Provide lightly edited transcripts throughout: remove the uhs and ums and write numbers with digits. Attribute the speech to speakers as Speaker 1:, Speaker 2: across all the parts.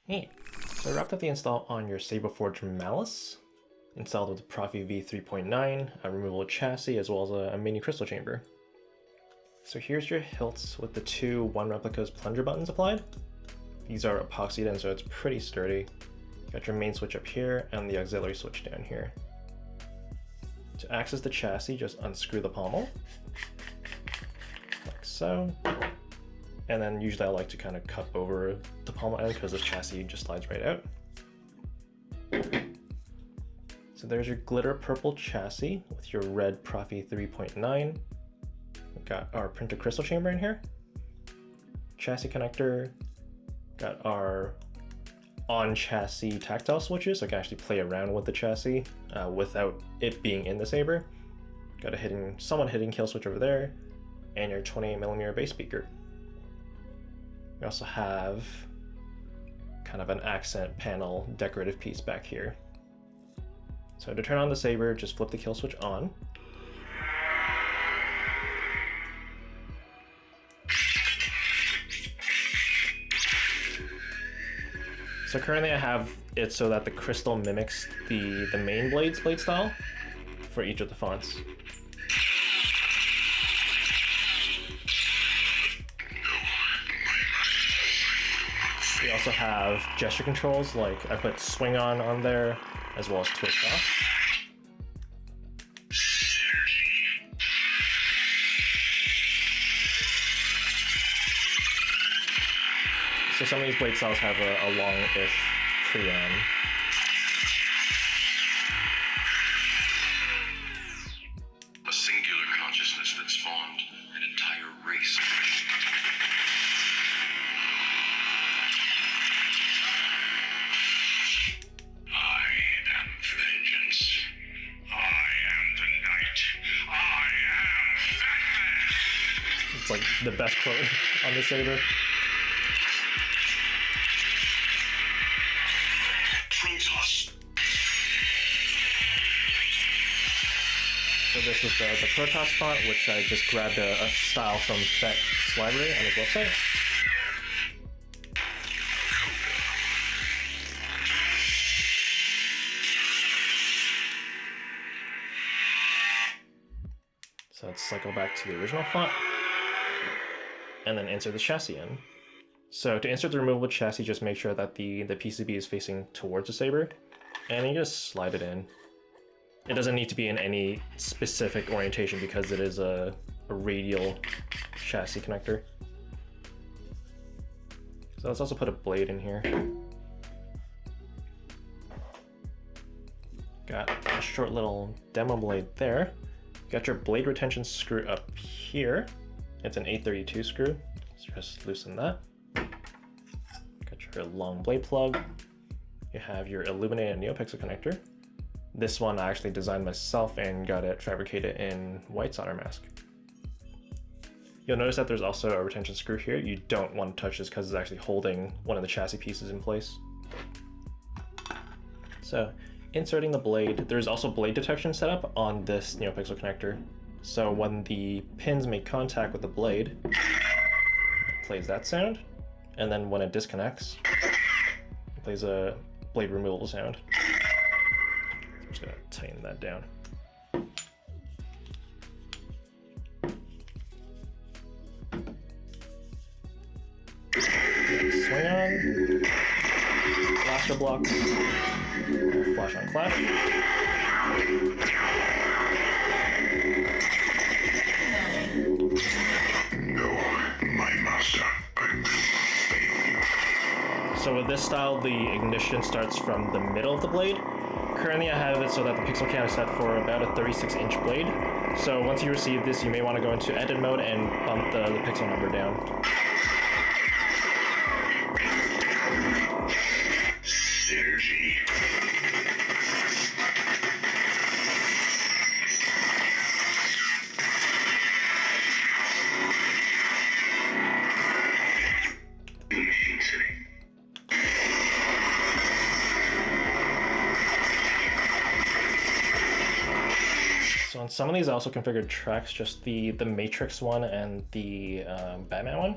Speaker 1: Hey, so I wrapped up the install on your SaberForge Malice, installed with the Proffie v3.9, a removable chassis, as well as a mini crystal chamber. So here's your hilts with the two OneReplicas plunger buttons applied. These are epoxied in, so it's pretty sturdy. Got your main switch up here and the auxiliary switch down here. To access the chassis, just unscrew the pommel, like so. And then usually I like to kind of cup over the pommel end because this chassis just slides right out. So there's your glitter purple chassis with your red Proffie 3.9. We've got our printer crystal chamber in here. Chassis connector. Got our on-chassis tactile switches, so I can actually play around with the chassis without it being in the Saber. Got a somewhat hidden kill switch over there, and your 28mm bass speaker. We also have kind of an accent panel decorative piece back here. So to turn on the Saber, just flip the kill switch on. So currently I have it so that the crystal mimics the main blade's blade style for each of the fonts. We also have gesture controls, like I put swing on there, as well as twist off. So some of these blade styles have a long-ish pre-on.
Speaker 2: A singular consciousness that spawned an entire race. I am vengeance. I am the night. I am Batman.
Speaker 1: It's like the best quote on the Saber. So this is the Protoss font, which I just grabbed a style from Fett's library on his website. So let's cycle back to the original font, and then insert the chassis in. So to insert the removable chassis, just make sure that the PCB is facing towards the Saber, and you just slide it in. It doesn't need to be in any specific orientation because it is a radial chassis connector. So let's also put a blade in here. Got a short little demo blade there. Got your blade retention screw up here. It's an 832 screw, so just loosen that. Got your long blade plug. You have your illuminated NeoPixel connector. This one I actually designed myself and got it fabricated in white solder mask. You'll notice that there's also a retention screw here. You don't want to touch this because it's actually holding one of the chassis pieces in place. So inserting the blade, there's also blade detection set up on this NeoPixel connector. So when the pins make contact with the blade, it plays that sound. And then when it disconnects, it plays a blade removal sound. I'm just gonna tighten that down. Swing on, blaster block, flash on clash.
Speaker 2: No, my master, I will fail you.
Speaker 1: So with this style, the ignition starts from the middle of the blade. Currently I have it so that the pixel count is set for about a 36-inch blade. So once you receive this, you may want to go into edit mode and bump the pixel number down.
Speaker 2: Synergy. Machine City.
Speaker 1: So on some of these I also configured tracks, just the Matrix one and the Batman one.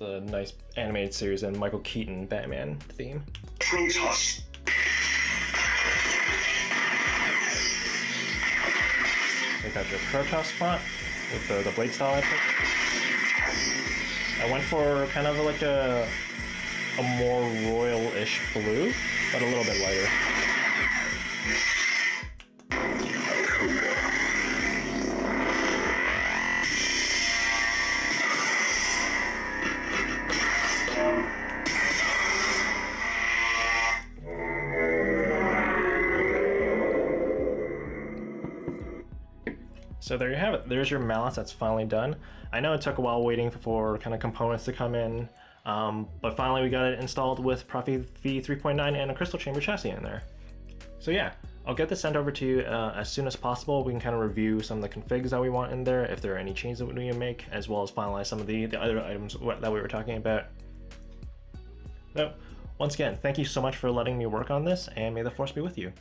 Speaker 1: the nice animated series and Michael Keaton Batman theme.
Speaker 2: Protoss.
Speaker 1: They got your Protoss font with the blade style I picked. I went for kind of like a more royal-ish blue, but a little bit lighter. So there you have it. There's your Malice that's finally done. I know it took a while waiting for kind of components to come in, but finally we got it installed with Proffie v3.9 and a crystal chamber chassis in there. So yeah, I'll get this sent over to you as soon as possible. We can kind of review some of the configs that we want in there, if there are any changes that we need to make, as well as finalize some of the other items that we were talking about. So once again, thank you so much for letting me work on this, and may the force be with you.